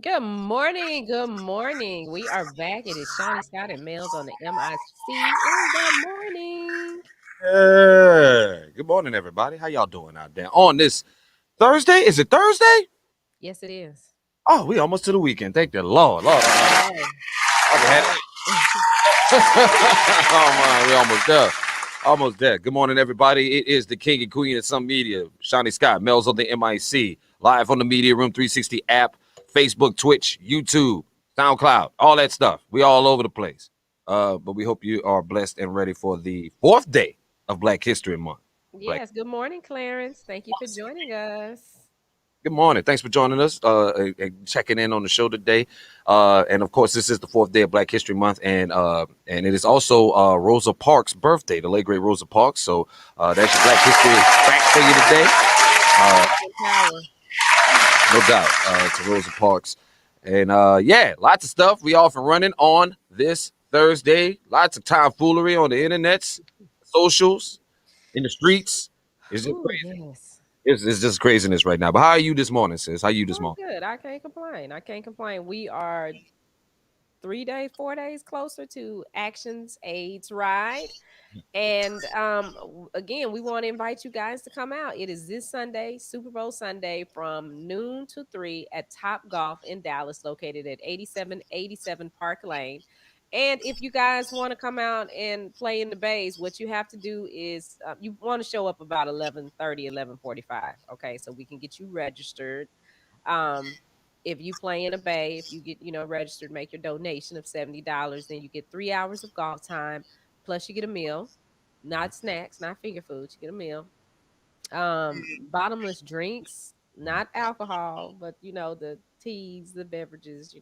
Good morning. Good morning. We are back. It is Shani, Scott, and Melz on the MIC in the morning. Good morning, everybody. How y'all doing out there on this Thursday? Is it Thursday? Yes, it is. Oh, we almost to the weekend. Thank the Lord. Oh, Man, we almost there. Almost there. Good morning, everybody. It is the king and queen of some media. Shani Scott, Melz on the MIC, live on the Media Room 360 app, Facebook, Twitch, YouTube, SoundCloud, all that stuff. We all over the place. But we hope you are blessed and ready for the 4th day of Black History Month. yes. Good morning, Clarence. Thank you for joining us. Good morning. Thanks for joining us, checking in on the show today. And of course, this is the 4th day of Black History Month, and it is also Rosa Parks' birthday, the late great Rosa Parks. So that's your Black History fact for you today. No doubt, to Rosa Parks. And yeah, lots of stuff. We off and running on this Thursday. Lots of tomfoolery on the internets, socials, in the streets. It's just crazy. Yes. It's just craziness right now. But how are you this morning, sis? How are you this morning? Good. I can't complain. We are 4 days closer to Action's AIDS Ride. And again, we want to invite you guys to come out. It is this Sunday, Super Bowl Sunday, from noon to 3 at Top Golf in Dallas, located at 8787 Park Lane. And if you guys want to come out and play in the bays, what you have to do is you want to show up about 11:30, 11:45. Okay, so we can get you registered. If you play in a bay, if you get registered, make your donation of $70, then you get 3 hours of golf time, plus you get a meal, not snacks, not finger food. You get a meal. Bottomless drinks, not alcohol, but the teas, the beverages.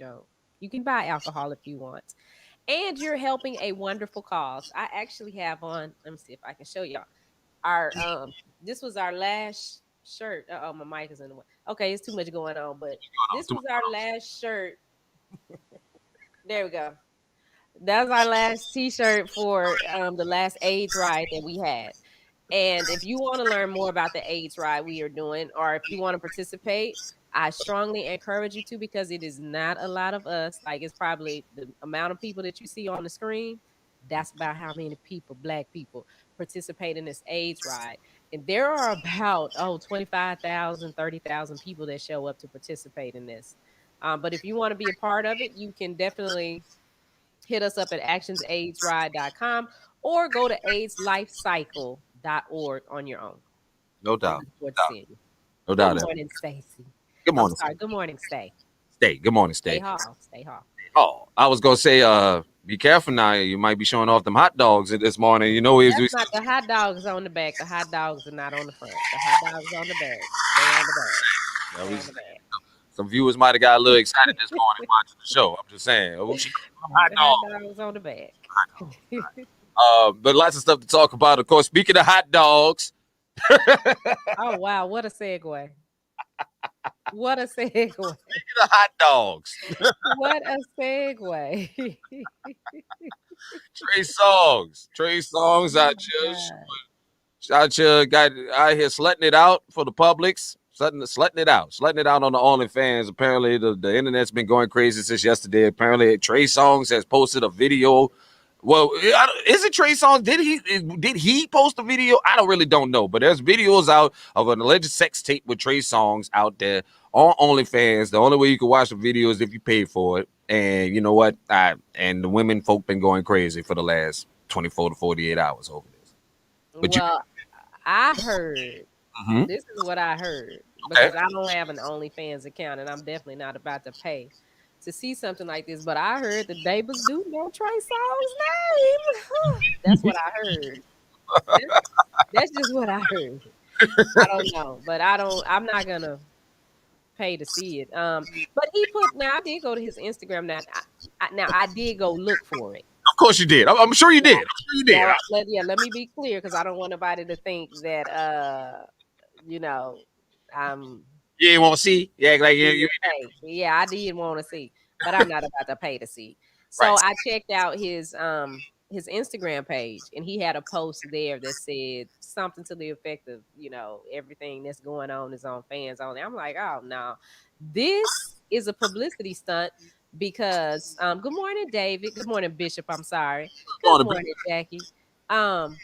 You can buy alcohol if you want. And you're helping a wonderful cause. I actually have on. Let me see if I can show y'all. Our this was our last shirt. Oh, my mic is in the way. Okay, it's too much going on, but this was our last shirt. There we go. That was our last T-shirt for the last AIDS ride that we had. And if you want to learn more about the AIDS ride we are doing, or if you want to participate, I strongly encourage you to, because it is not a lot of us. Like, it's probably the amount of people that you see on the screen. That's about how many people, Black people, participate in this AIDS ride. And there are about 25,000, 30,000 people that show up to participate in this. But if you want to be a part of it, you can definitely hit us up at actionsaidsride.com or go to AIDSLifecycle.org on your own. No doubt. No doubt. Good morning, Stacy. Good morning. Sorry. Good morning, Stay. Good morning, Stay. Stay hall. Oh, I was gonna say, be careful now. You might be showing off them hot dogs this morning. That's not the hot dogs on the back. The hot dogs are not on the front. The hot dogs on the back. They're on the back. Some viewers might have got a little excited this morning watching the show. I'm just saying. Oh, hot dogs on the back. But lots of stuff to talk about. Of course, speaking of hot dogs. Oh, wow. What a segue. What a segue. Speaking of hot dogs. What a segue. Trey Songz out here, got out here slutting it out for the Publix. slutting it out on the OnlyFans. Apparently, the internet's been going crazy since yesterday. Apparently, Trey Songz has posted a video. Well, is it Trey Songz? Did he post a video? I don't know. But there's videos out of an alleged sex tape with Trey Songz out there on OnlyFans. The only way you can watch the video is if you pay for it. And you know what? And the women folk been going crazy for the last 24 to 48 hours over this. But you, Well, I heard Mhm. this is what I heard Okay. because I don't have an OnlyFans account and I'm definitely not about to pay to see something like this. But I heard the neighbors do know Trey Songz's name. That's what I heard. That's, that's just what I heard. I don't know, but I'm not gonna pay to see it. But he put now I did go to his Instagram now. Now I did go look for it. Of course you did. I'm sure you did. I'm sure you did. Now, let me be clear because I don't want nobody to think that you know, I'm You ain't want to see. Yeah, like you being paid. Yeah, I did want to see, but I'm not about to pay to see. So right. I checked out his Instagram page and he had a post there that said something to the effect of, everything that's going on is on fans only. I'm like, oh no, this is a publicity stunt because good morning, David. Good morning, Bishop. I'm sorry. Good On the morning, Jackie. Um,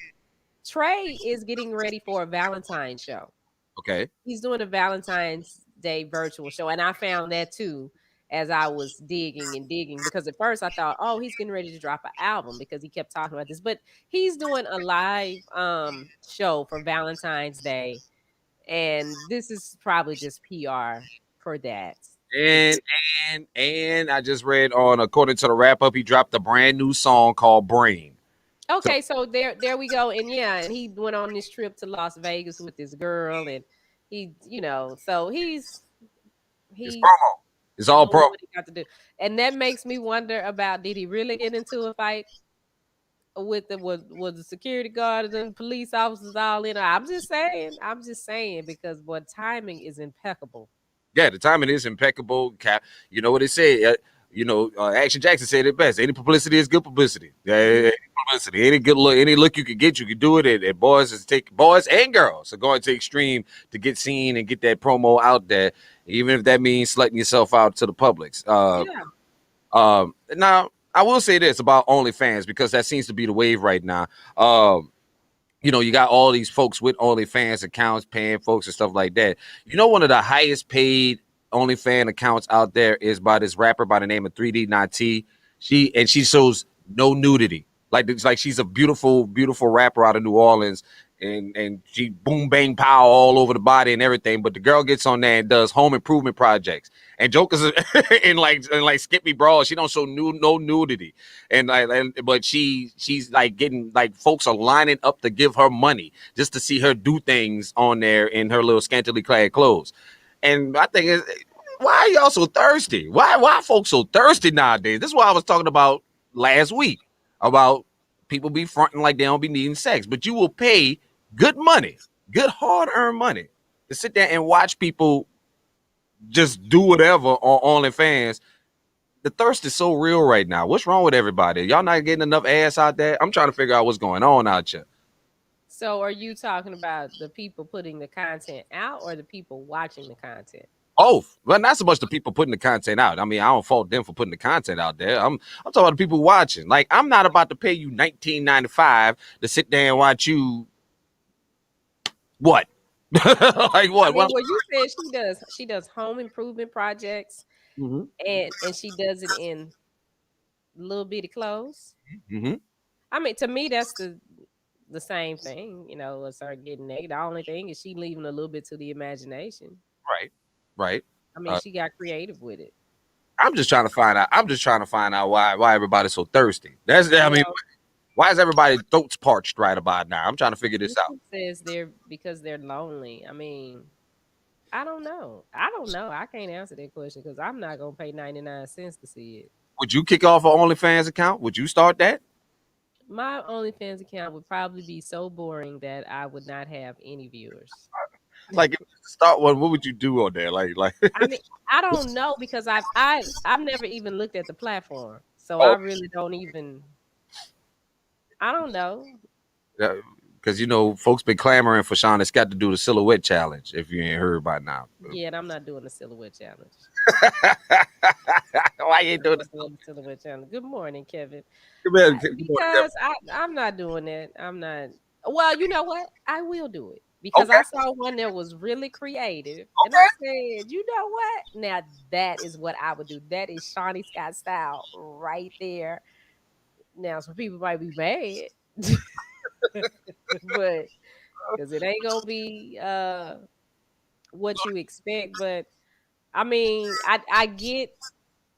Trey is getting ready for a Valentine's show. Okay. He's doing a Valentine's Day virtual show, and I found that too as I was digging and digging because at first I thought, oh, he's getting ready to drop an album because he kept talking about this, but he's doing a live show for Valentine's Day, and this is probably just PR for that. And and I just read on according to the wrap up, he dropped a brand new song called Brain. So Okay, so there we go, and yeah, and he went on this trip to Las Vegas with this girl, and so it's he's promo. It's all doing pro. what he got to do. And that makes me wonder about did he really get into a fight with was the security guards and police officers all in? I'm just saying because what timing is impeccable. Yeah, the timing is impeccable. You know what they say. Action Jackson said it best. Any publicity is good publicity. Yeah, any publicity, any look you can get, you can do it. And boys and girls are going to extreme to get seen and get that promo out there, even if that means letting yourself out to the publics. Yeah. Now I will say this about OnlyFans because that seems to be the wave right now. You got all these folks with OnlyFans accounts paying folks and stuff like that. One of the highest paid OnlyFans accounts out there is by this rapper by the name of 3D Nati. She shows no nudity. Like it's like she's a beautiful, beautiful rapper out of New Orleans, and she boom bang pow all over the body and everything. But the girl gets on there and does home improvement projects. And jokers in like Skippy Brawl, she don't show no nudity. But she's like getting like folks are lining up to give her money just to see her do things on there in her little scantily clad clothes. And I think why are y'all so thirsty? Why are folks so thirsty nowadays? This is what I was talking about last week about people be fronting like they don't be needing sex, but you will pay good money, good hard earned money to sit there and watch people just do whatever on OnlyFans. The thirst is so real right now. What's wrong with everybody? Y'all not getting enough ass out there? I'm trying to figure out what's going on out here. So are you talking about the people putting the content out or the people watching the content? Both. Well, not so much the people putting the content out. I mean, I don't fault them for putting the content out there. I'm talking about the people watching. Like, I'm not about to pay you $19.95 to sit there and watch you what? Like I what? mean, What? well, you said she does home improvement projects Mm-hmm. and she does it in little bitty clothes. Mm-hmm. I mean, to me, that's the same thing, as her getting naked. The only thing is she leaving a little bit to the imagination. Right. Right. I mean, Uh, she got creative with it. I'm just trying to find out. I'm just trying to find out why everybody's so thirsty. I mean, Well, why is everybody throats parched right about now? I'm trying to figure this out. Bishop says they're because they're lonely. I mean, I don't know. I don't know. I can't answer that question because I'm not gonna pay 99 cents to see it. Would you kick off an OnlyFans account? Would you start that? My OnlyFans account would probably be so boring that I would not have any viewers. Like, if you start one, what would you do on there? Like, I mean, I don't know because I've never even looked at the platform, so I oh, really don't even. I don't know. uh, because you know folks been clamoring for Shani Scott to do the silhouette challenge. If you ain't heard by now, Yeah, and I'm not doing the silhouette challenge. why you ain't I'm doing not doing the silhouette challenge. Good morning, Kevin. this? Come on, Kevin. Because I'm not doing it. I'm not. Well, you know what? I will do it because Okay, I saw one that was really creative, and I okay. said, you know what? Now that is what I would do. That is Shawnee Scott style right there. Now some people might be mad, but because it ain't gonna be what you expect. But I mean, I get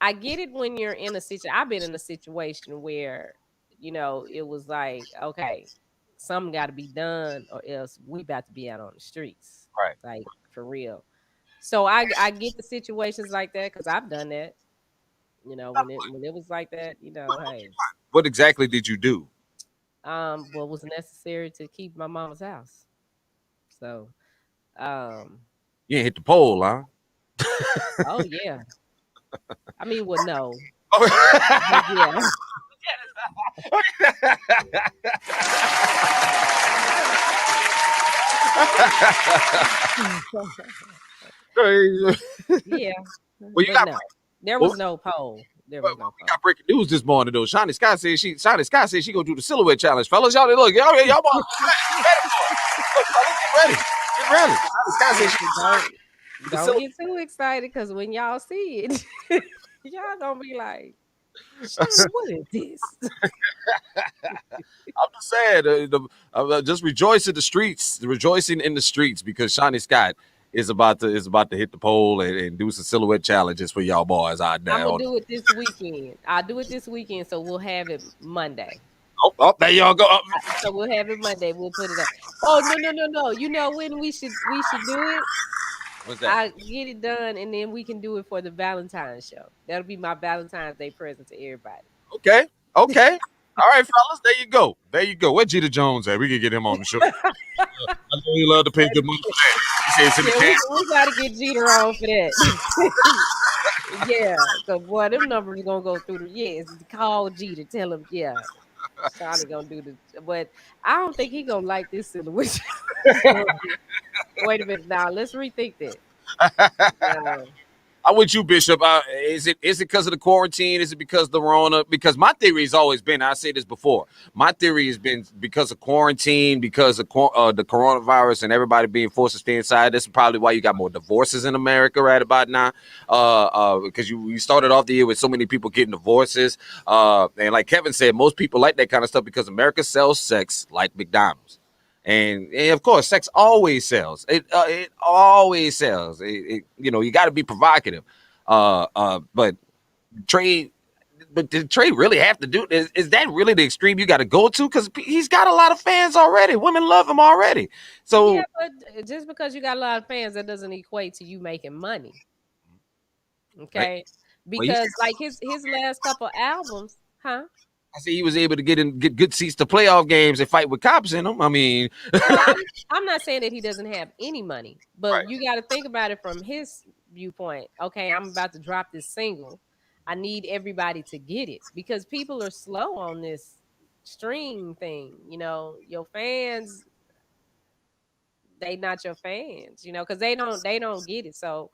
it when you're in a situation. I've been in a situation where, it was like, okay, something got to be done, or else we about to be out on the streets, Right. like for real. So I get the situations like that because I've done that. When it was like that, hey, What exactly did you do? what was necessary to keep my mama's house. So, um, You ain't hit the pole, huh? oh yeah, I mean, well, no, but Oh. yeah, well, yeah, you but got no, there well, was no poll. There well, was no we poll. got breaking news this morning though. Shani Scott said she gonna do the silhouette challenge, fellas. Y'all look, y'all get ready for it. Look, fellas, get ready, get ready. Shani Scott said she Listen, do the don't silhouette. get too excited because when y'all see it, y'all gonna be like, Shani, what is this? I'm just saying, just rejoice in the streets, rejoicing in the streets, because Shani Scott is about to hit the pole and do some silhouette challenges for y'all boys out I'm there. gonna do it this weekend. I'll do it this weekend, so we'll have it Monday. There y'all go. So we'll have it Monday. We'll put it up. Oh no, no, no, no! You know when we should do it? What's that? I get it done, and then we can do it for the Valentine's show. That'll be my Valentine's Day present to everybody. Okay, okay. All right, fellas, there you go. There you go. Where Jeter Jones at? We can get him on the show. I know he love to pay good money for that. He said it's in the Yeah, can. we gotta get Jeter on for that. Yeah, cause boy, them numbers gonna go through the yes. Call Jeter, tell him, yeah, Shawty gonna do the. But I don't think he gonna like this silhouette. Wait a minute, now let's rethink that. No, I'm with you, Bishop. Is it because of the quarantine? Is it because of the Rona? Because my theory has always been, I said this before, my theory has been because of quarantine, because of the coronavirus and everybody being forced to stay inside. This is probably why you got more divorces in America right about now. Because you started off the year with so many people getting divorces. And like Kevin said, most people like that kind of stuff because America sells sex like McDonald's. And of course, sex always sells. It always sells. You got to be provocative. But Trey, but did Trey really have to do? Is that really the extreme you got to go to? Because he's got a lot of fans already. Women love him already. yeah, So but just because you got a lot of fans, that doesn't equate to you making money. right, Okay, well, he said, because like his last couple albums, huh? I see he was able to get good seats to playoff games and fight with cops in them. I mean, Well, right, I'm not saying that he doesn't have any money, but you got to think about it from his viewpoint. Okay, I'm about to drop this single. I need everybody to get it because people are slow on this stream thing. Your fans, they not your fans. Because they don't get it. So,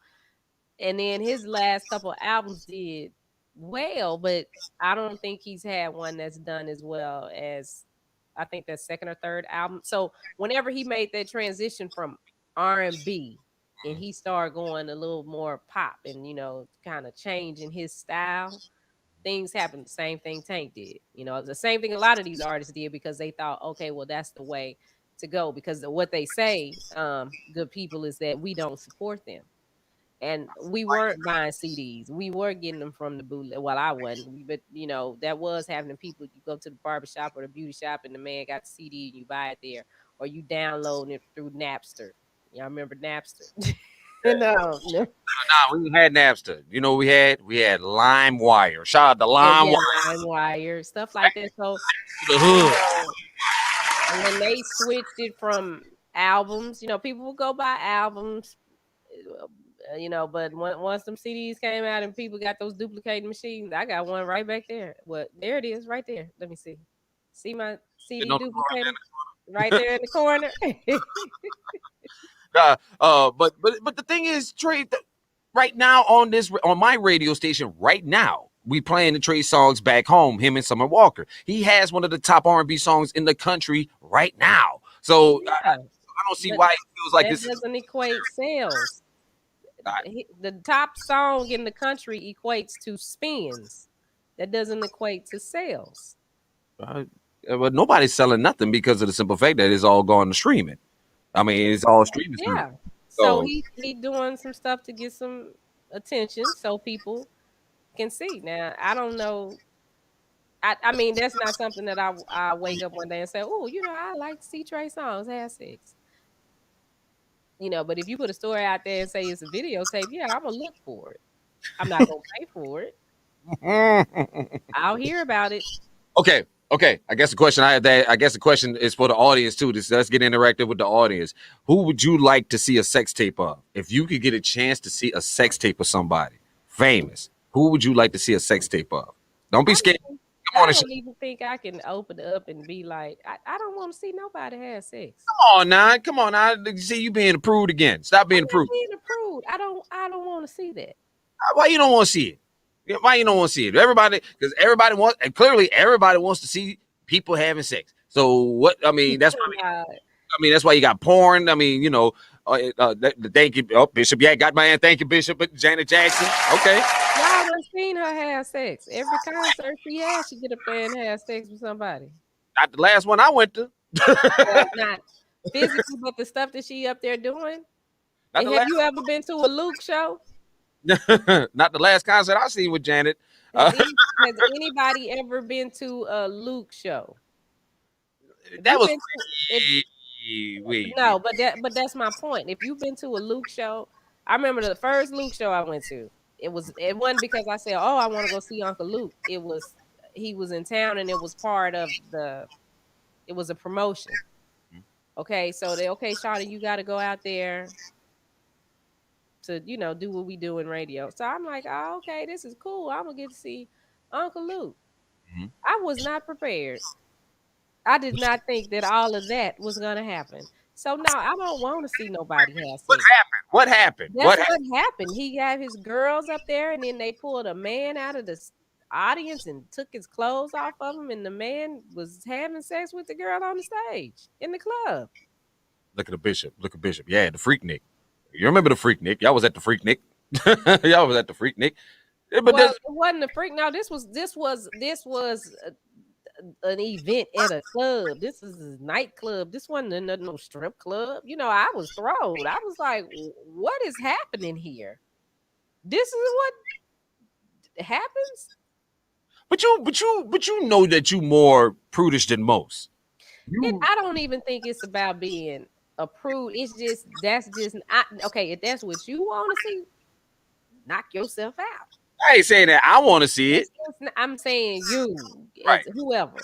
and then his last couple albums did well, but I don't think he's had one that's done as well as I think that second or third album. So whenever he made that transition from R&B and he started going a little more pop and kind of changing his style, things happened. The same thing Tank did. The same thing a lot of these artists did because they thought, okay, well that's the way to go because what they say, good people, is that we don't support them. And we weren't buying CDs. We were getting them from the bootleg. Well, I wasn't, but that was happening. People, you go to the barbershop or the beauty shop, and the man got the CD, and you buy it there, or you download it through Napster. Y'all remember Napster? No, no. nah, we had Napster. You know, we had LimeWire. Shout out to Yeah, LimeWire LimeWire, stuff like that. So, to the you hood. know, when they switched it from albums, people would go buy albums, but once them CDs came out and people got those duplicating machines, I got one right back there. Well, there it is, right there. Let me see. See my Sitting CD on the floor. duplicator? right there in the corner. But the thing is, Trey, right now on my radio station, right now we playing the Trey Songz Back Home. Him and Summer Walker. He has one of the top R&B songs in the country right now. So Yeah, I don't see but why it feels like that this. doesn't equate sales. I, The top song in the country equates to spins. That doesn't equate to sales. uh, but nobody's selling nothing because of the simple fact that it's all gone to streaming. I mean, it's all streaming service. Yeah. So So he doing some stuff to get some attention so people can see. Now, I don't know. I mean, that's not something that I wake up one day and say, oh, I like to see Trey Songz have sex. But if you put a story out there and say it's a videotape, yeah, I'm gonna look for it. I'm not gonna pay for it. I'll hear about it. okay, okay. I guess the question is for the audience too. Let's get interactive with the audience. Who would you like to see a sex tape of? If you could get a chance to see a sex tape of somebody famous, who would you like to see a sex tape of? Don't be I scared. don't, Come I on, and don't even think I can open it up and be like, I don't want to see nobody have sex. come on now. Come on now. See you being a prude again. Stop I'm being a not prude. being a prude. I don't want to see that. Why you don't want to see it? Yeah, why you don't want to see it? Everybody, because everybody wants, and clearly everybody wants to see people having sex. So what? I mean, Uh, that's why you got porn. I mean, thank you, Bishop. Yeah, got my hand. Thank you, Bishop. But Janet Jackson. Okay, y'all done seen her have sex. Every concert she has, she get up there and have sex with somebody. not the last one I went to. Well, not physically, but the stuff that she up there doing. Not the Have last. you ever been to a Luke show? Not the last concert I seen with Janet. Uh, Has anybody ever been to a Luke show? If that you've was been to if wait. no, but that's my point. If you've been to a Luke show, I remember the first Luke show I went to. It wasn't because I said, "Oh, I want to go see Uncle Luke." It was he was in town and it was part of it was a promotion. Okay, so okay, Shawty, you got to go out there to do what we do in radio. So I'm like, oh, okay, this is cool. I'm gonna get to see Uncle Luke. Mhm. I was not prepared. I did not think that all of that was gonna happen. So no, I don't want to see nobody have What sex. happened? What happened? That's What what happened? happened. He had his girls up there, and then they pulled a man out of the audience and took his clothes off of him, and the man was having sex with the girl on the stage in the club. Look at the Bishop. Look at Bishop. Yeah, the Freak Nick. You remember the Freak Nick? Y'all was at the Freak Nick. Y'all was at the Freak Nick. Yeah, but Well, this, it wasn't a freak. No, this was an event at a club. This is a nightclub. This wasn't no strip club. I was thrown. I was like, what is happening here? This is what happens. but you know that you more prudish than most. It. You I don't even think it's about being a prude. It's just okay. If that's what you want to see, knock yourself out. I ain't saying that I want to see it. I'm saying you, Right, it's whoever.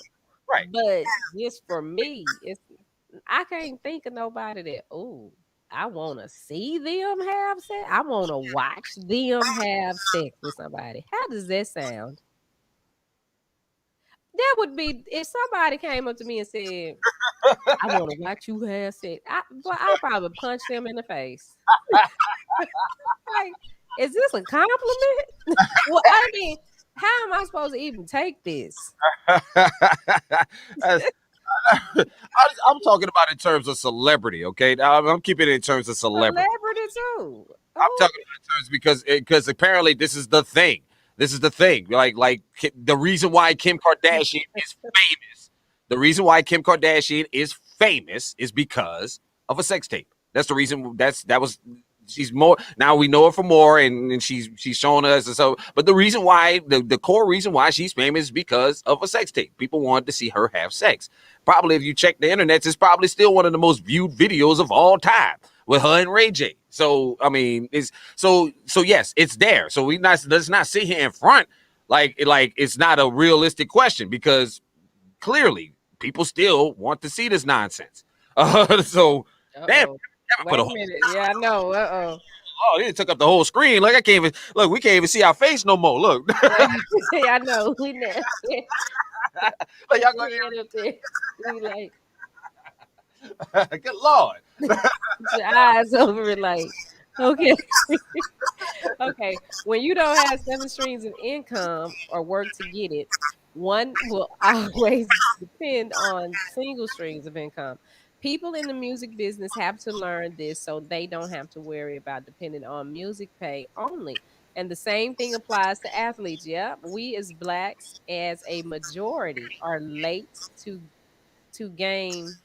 right. But just for me, I can't think of nobody that. Oh, I want to see them have sex. I want to watch them have sex with somebody. How does that sound? That would be if somebody came up to me and said, "I want to watch you have sex." I'll probably punch them in the face. Like, is this a compliment? Well, I mean, how am I supposed to even take this? That's- I'm talking about in terms of celebrity. Okay, now I'm keeping it in terms of celebrity. Celebrity too. I'm Who? talking about terms because apparently this is the thing. This is the thing. The reason why Kim Kardashian is famous. The reason why Kim Kardashian is famous is because of a sex tape. That's the reason. That was. She's more now. We know her for more, and she's shown us. And so, but the reason why the core reason why she's famous is because of a sex tape. People wanted to see her have sex. Probably if you check the internet, it's probably still one of the most viewed videos of all time with her and Ray J. So I mean, yes, it's there. So let's not sit here in front like it's not a realistic question because clearly people still want to see this nonsense. So damn, Uh-oh. damn, put Wait a a whole, minute. Yeah, I know. Uh-oh. oh, it took up the whole screen. Like I can't even look. We can't even see our face no more. Look, I know. We know. like Put y'all your gonna hand up there. We like, Good Lord. Put your eyes over it, like, okay. Okay, when you don't have seven streams of income or work to get it, one will always depend on single streams of income. People in the music business have to learn this so they don't have to worry about depending on music pay only. And the same thing applies to athletes. Yeah, we as blacks, as a majority, are late to game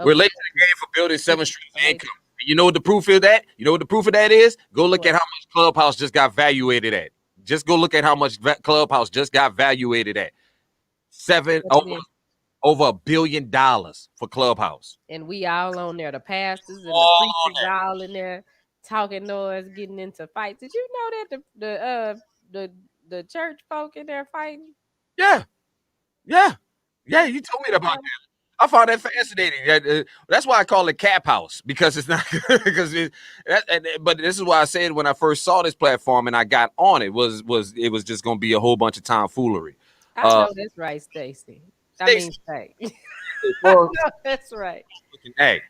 We're of late to the game for building it's seven streams of late. income. You know what the proof is that? You know what the proof of that is? Go look at What? how much Clubhouse just got valuated at. Just go look at how much Clubhouse just got valuated at. Seven What over, you mean? over $1 billion for Clubhouse. And we all on there, the pastors and the All on preachers that. all in there talking noise, getting into fights. Did you know that the the church folk in there fighting? Yeah, yeah, yeah. Did You you told me know about that? that. I found that fascinating. That's why I call it Cap House because it's not because but this is why I said when I first saw this platform and I got on it was just going to be a whole bunch of tomfoolery. I Uh, know that's right, Stacy. I Stacey, mean, Shay. I for know that's right. looking, hey,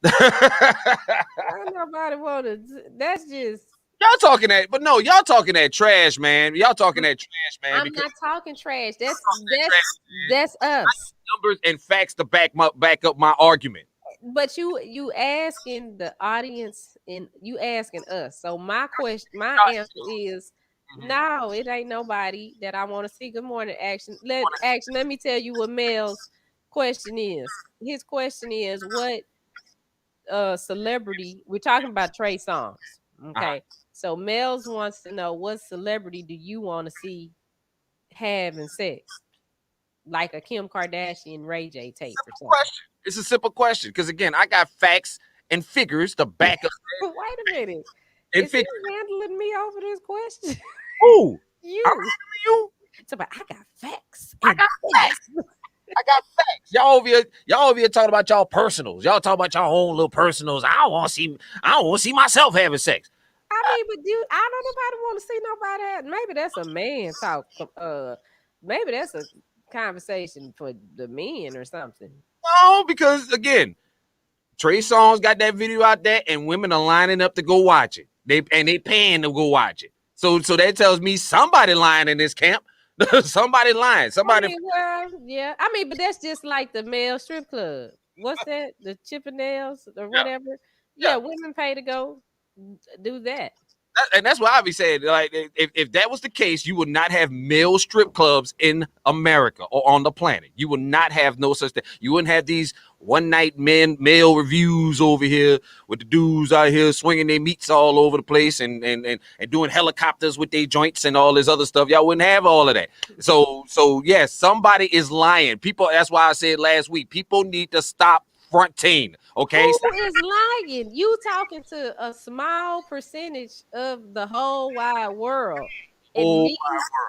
Ain't nobody wanna. That's just. y'all talking that, but no, y'all talking that trash, man. Y'all talking that trash, man, I'm because not talking trash. That's that trash, man. that's us. Numbers and facts to back up my argument. But you asking the audience and you asking us. So my question, my answer is Mhm. no. It ain't nobody that I want to see. Good morning, action. Let me tell you what Mel's question is. His question is what celebrity we're talking about Trey Songz. Uh-huh. Okay. So Mel's wants to know what celebrity do you want to see having sex? Like a Kim Kardashian Ray J tape or something. Question. It's a simple question because again, I got facts and figures to back up Wait a minute. and Is he figures. handling me over this question? Ooh, I'm You. asking you. So, but I got facts I and got facts. figures. I got facts. Y'all over here talking about y'all personals. Y'all talking about y'all own little personals. I don't want to see myself having sex. I mean, but you, I don't nobody want to see nobody. Maybe that's a man talk. Maybe that's a conversation for the men or something. No, because again, Trey Songz got that video out there, and women are lining up to go watch it. They paying to go watch it. So that tells me somebody lying in this camp. Somebody lying. I Somebody. mean, well, yeah. I mean, but that's just like the male strip club. What's that? The Chippendales or Yeah, whatever. yeah. Yeah, women pay to go do that. And that's why I be saying, like, if that was the case, you would not have male strip clubs in America or on the planet. You would not have no such thing. You wouldn't have these one night male reviews over here with the dudes out here swinging their meats all over the place and doing helicopters with their joints and all this other stuff. Y'all wouldn't have all of that. So yes, somebody is lying. People. That's why I said last week. People need to stop fronting. Okay. Who is lying? You talking to a small percentage of the whole wide world. And Oh,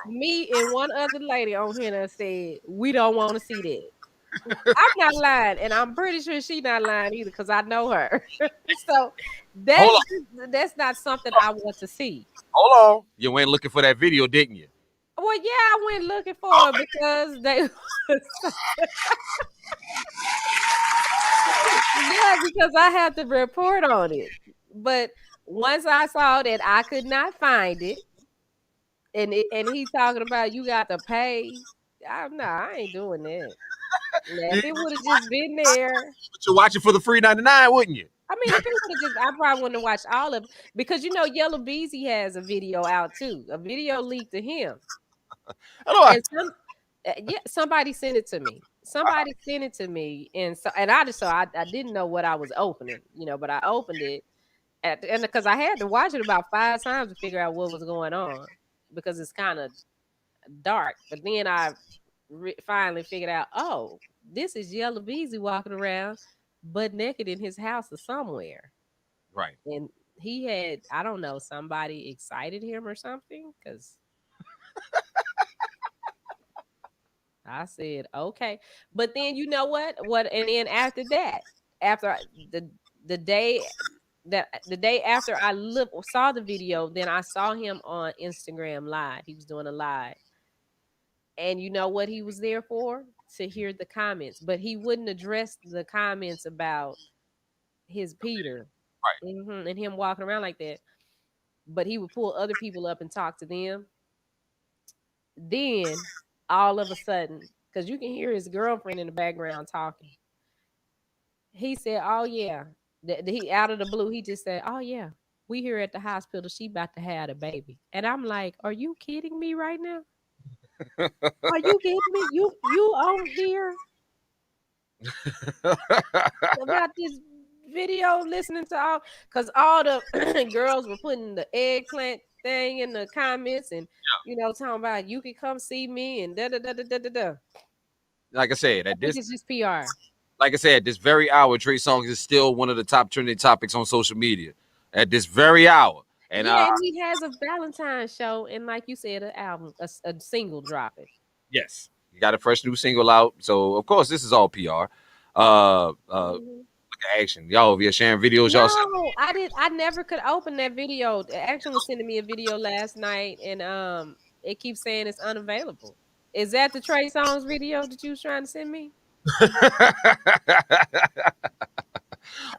me and one other lady on here that said we don't want to see that. I'm not lying, and I'm pretty sure she not lying either because I know her. So hold that's on. that's not something I want to see. Hold on. You went looking for that video, didn't you? Well, yeah, I went looking for it because they yeah, because I had to report on it. But once I saw that I could not find it, and he talking about you got to pay. I ain't doing that. Now, if You, it would have just been there, but you're watching for the free 99, wouldn't you? I mean, if it would have just, I probably wouldn't have watched all of it because you know Yellow Beezy has a video out too. A video leaked to him, I know. and yeah, somebody sent it to me. Somebody sent it to me, and I didn't know what I was opening, but I opened it, and because I had to watch it about 5 times to figure out what was going on because it's kind of dark. But then I finally figured out, oh, this is Yellow Beezy walking around butt naked in his house or somewhere, Right. and he had, I don't know, somebody excited him or something because I said, okay. But then you know what? And then after that, after the the day the day after I saw the video, then I saw him on Instagram Live. He was doing a live. And you know what he was there for? to hear the comments, but he wouldn't address the comments about his Peter, and him walking around like that. But he would pull other people up and talk to them. Then all of a sudden, because you can hear his girlfriend in the background talking, he said, "Oh yeah," he out of the blue, he just said, "Oh yeah, we here at the hospital. She about to have a baby," and I'm like, "Are you kidding me right now? Are you kidding me? You on here about this video listening to all because all the girls were putting the eggplant thing in the comments and talking about you could come see me and da da da da da da da. Like I said, I think it's just PR. like I said, this very hour, Trey Songz is still one of the top trending topics on social media at this very hour. And Yeah, and he has a Valentine's show and like you said, an album, a single dropping. yes, he got a fresh new single out. So of course, this is all PR. Mhm. Look at Action, y'all over here sharing videos. Y'all, No, I did. I never could open that video. Action was sending me a video last night, and it keeps saying it's unavailable. Is that the Trey Songz video that you was trying to send me?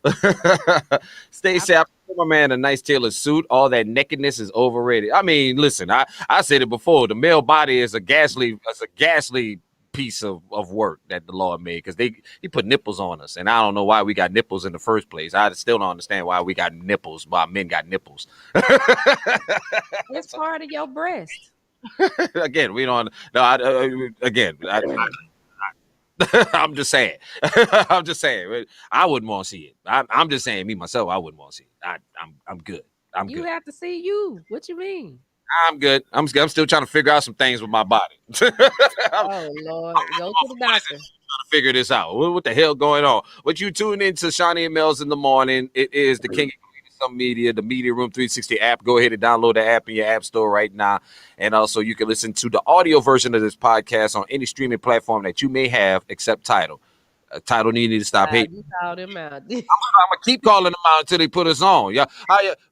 I, Stacey, I put my man a nice tailored suit. All that nakedness is overrated. I mean, listen, I said it before. The male body is a ghastly piece of work that the Lord made because he put nipples on us, and I don't know why we got nipples in the first place. I still don't understand why we got nipples. Why men got nipples. it's part of your breast. Again, we don't. No, again, I'm just saying. I'm just saying. I wouldn't want to see it. I'm just saying, me myself, I wouldn't want to see it. I'm good. I'm You good. have to see you. What you mean? I'm good. I'm still trying to figure out some things with my body. I'm trying Oh Lord, go to the doctor. to figure this out. What the hell going on? But you tune into Shani and Melz in the morning. It is the king of some media, the Media Room 360 app. Go ahead and download the app in your app store right now. And also you can listen to the audio version of this podcast on any streaming platform that you may have except Tidal. Tidal needed to stop hating. You called him out. I'm gonna keep calling them out until they put us on. Yeah,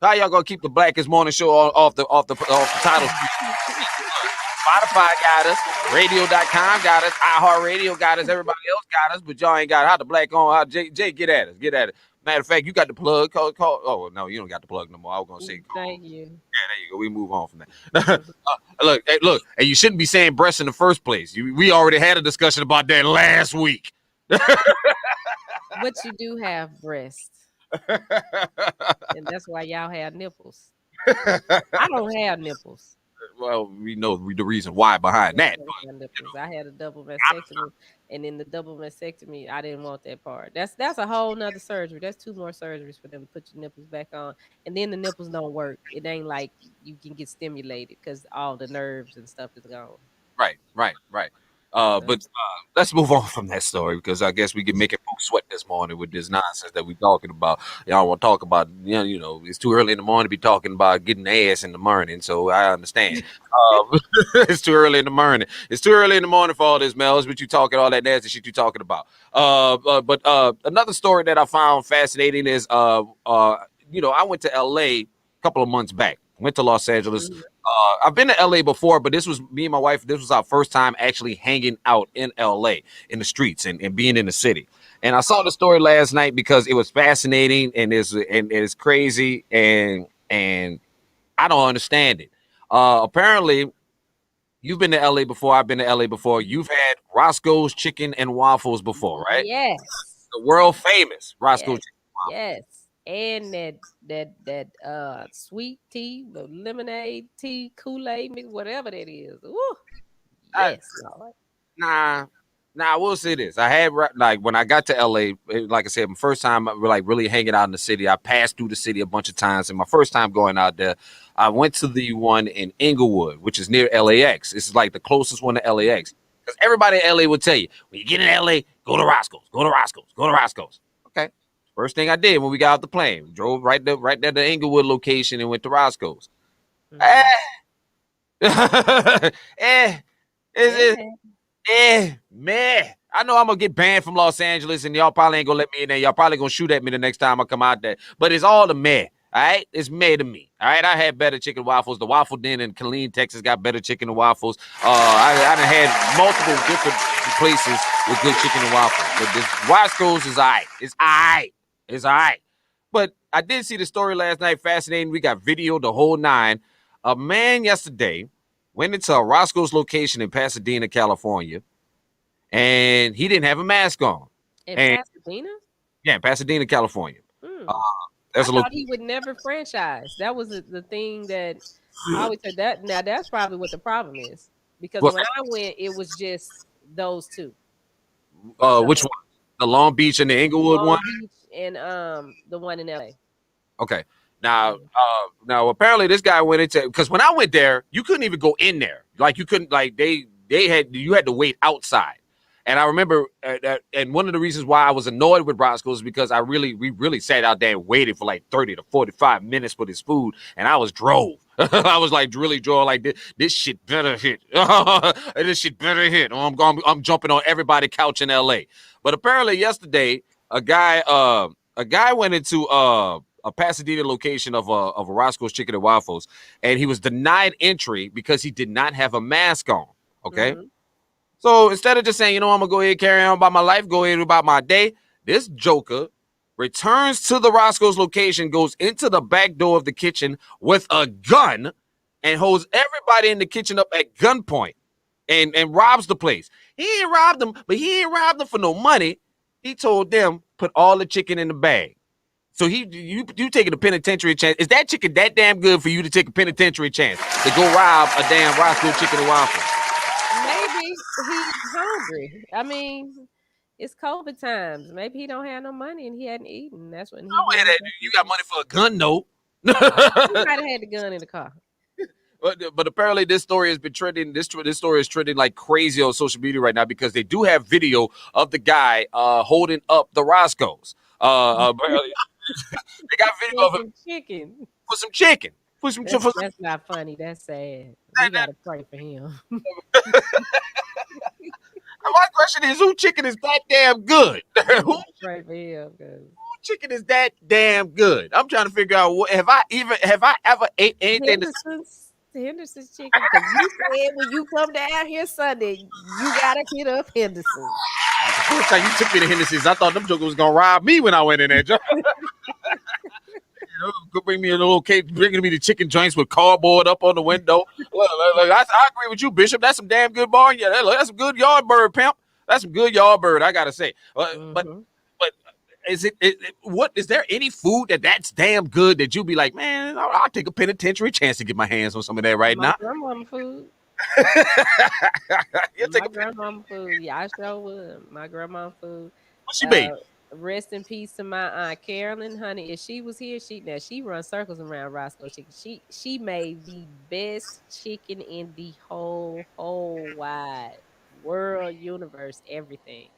how y'all gonna keep the Blackest Morning Show off the title? Spotify got us, radio.com got us, iHeartRadio got us, everybody else got us, but y'all ain't got how the black on. How Jay, get at us, get at it. Matter of fact, you got the plug. Call. Oh no, you don't got the plug no more. I was gonna say. Thank you. Yeah, there you go. We move on from that. Look, and you shouldn't be saying breasts in the first place. We already had a discussion about that last week. But you do have breasts, and that's why y'all have nipples. I don't have nipples. Well, we know the reason why behind that. I had a double mastectomy, and in the double mastectomy, I didn't want that part. That's a whole nother surgery. That's two more surgeries for them to put your nipples back on, and then the nipples don't work. It ain't like you can get stimulated because all the nerves and stuff is gone. Right. But let's move on from that story because I guess we can make it folks sweat this morning with this nonsense that we're talking about. Y'all want to talk about, it's too early in the morning to be talking about getting ass in the morning. So I understand. It's too early in the morning. It's too early in the morning for all this, Melz, but you talking all that nasty shit you talking about. But another story that I found fascinating is, I went to LA a couple of months back. Went to Los Angeles. I've been to LA before, but this was me and my wife. This was our first time actually hanging out in LA in the streets and being in the city. And I saw the story last night because it was fascinating and it's crazy and I don't understand it. Apparently, you've been to LA before. I've been to LA before. You've had Roscoe's Chicken and Waffles before, right? Yes. The world famous Roscoe's Chicken and Waffles. Yes. And that sweet tea, the lemonade tea, Kool-Aid mix, whatever that is. Ooh. Yes, Lord. Nah, I will say this. I had when I got to LA, like I said, my first time really hanging out in the city. I passed through the city a bunch of times, and my first time going out there, I went to the one in Inglewood, which is near LAX. It's like the closest one to LAX. Because everybody in LA will tell you, when you get in LA, go to Roscoe's, go to Roscoe's, go to Roscoe's. Okay. First thing I did when we got off the plane, we drove right there to the Inglewood location and went to Roscoe's. Man. I know I'm gonna get banned from Los Angeles, and y'all probably ain't gonna let me in there. Y'all probably gonna shoot at me the next time I come out there. But it's all the meh. All right, it's made of me. All right, I had better chicken and waffles. The Waffle Den in Killeen, Texas, got better chicken and waffles. I done had multiple different places with good chicken and waffles, but this Roscoe's is alright. It's alright. It's alright. But I did see the story last night. Fascinating. We got video the whole nine. A man yesterday went into a Roscoe's location in Pasadena, California, and he didn't have a mask on. In And Pasadena? yeah, in Pasadena, California. Hmm. Uh, I there's a thought location. he would never franchise. That was the thing that I always said that. Now that's probably what the problem is because Well, when I went, it was just those two. which So one? The Long Beach and the Inglewood one? Long Beach and the one in LA. Okay. Now, Yeah. now apparently this guy went into because when I went there, you couldn't even go in there. Like you couldn't like they had you had to wait outside. And I remember, and one of the reasons why I was annoyed with Roscoe is because we really sat out there and waited for like 30 to 45 minutes for this food, and I was drove. I was like really drove like this shit better hit. This shit better hit. I'm jumping on everybody's couch in L.A. But apparently yesterday, a guy went into a Pasadena location of a Roscoe's Chicken and Waffles, and he was denied entry because he did not have a mask on. Okay. Mm-hmm. So instead of just saying, I'm gonna go ahead and carry on about my life, go ahead about my day, this joker returns to the Roscoe's location, goes into the back door of the kitchen with a gun, and holds everybody in the kitchen up at gunpoint and robs the place. He ain't robbed them, but he ain't robbed them for no money. He told them put all the chicken in the bag. So you taking a penitentiary chance? Is that chicken that damn good for you to take a penitentiary chance to go rob a damn Roscoe Chicken and Waffle? Maybe he's hungry. I mean, it's COVID times. Maybe he don't have no money and he hadn't eaten. That's when he Oh, wanted. you got money for a gun, no? He might have had the gun in the car. But apparently this story has been trending. This story is trending like crazy on social media right now because they do have video of the guy holding up the Roscoe's. They got video For of him some chicken. for some chicken. For some for some, That's not funny. That's sad. We gotta pray for him. my question is, who chicken is that damn good? We Who gotta pray for him because chicken is that damn good? I'm trying to figure out have I ever ate anything that's Henderson's chicken. Because you said when you come down here Sunday, you gotta hit up Henderson. the first time you took me to Hennessy's? I thought them jokers was gonna rob me when I went in there. Could bring me a little cake, bringing me the chicken joints with cardboard up on the window. Look, I agree with you, Bishop. That's some damn good barn. Yeah, that's some good yard bird, pimp. That's some good yard bird. I gotta say, Mm-hmm. but what is there any food that's damn good that you'll be like, man, I'll take a penitentiary chance to get my hands on some of that right My now? grandmama food. You take My a grandmama food. Yeah, I sure would. My grandma food. what she made? Uh, Rest in peace to my aunt Carolyn, honey. If she was here, she runs circles around Roscoe Chicken. She made the best chicken in the whole wide world, universe, everything.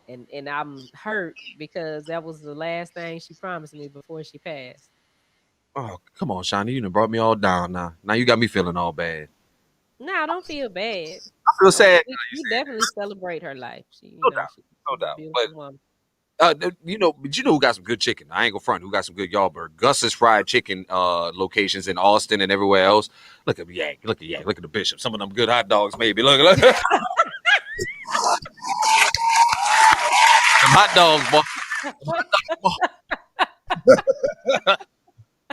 And I'm hurt because that was the last thing she promised me before she passed. Oh, come on, Shani, you done brought me all down now. Now you got me feeling all bad. No, don't feel bad. I feel sad. We definitely celebrate her life. No doubt, no She's a doubt. But beautiful woman. but you know who got some good chicken? I ain't gonna front. Who got some good y'all bird? Gus's fried chicken locations in Austin and everywhere else. Look at Yak. Look at Yak. Look at the Bishop. Some of them good hot dogs, maybe. Look. Them hot dogs, boy.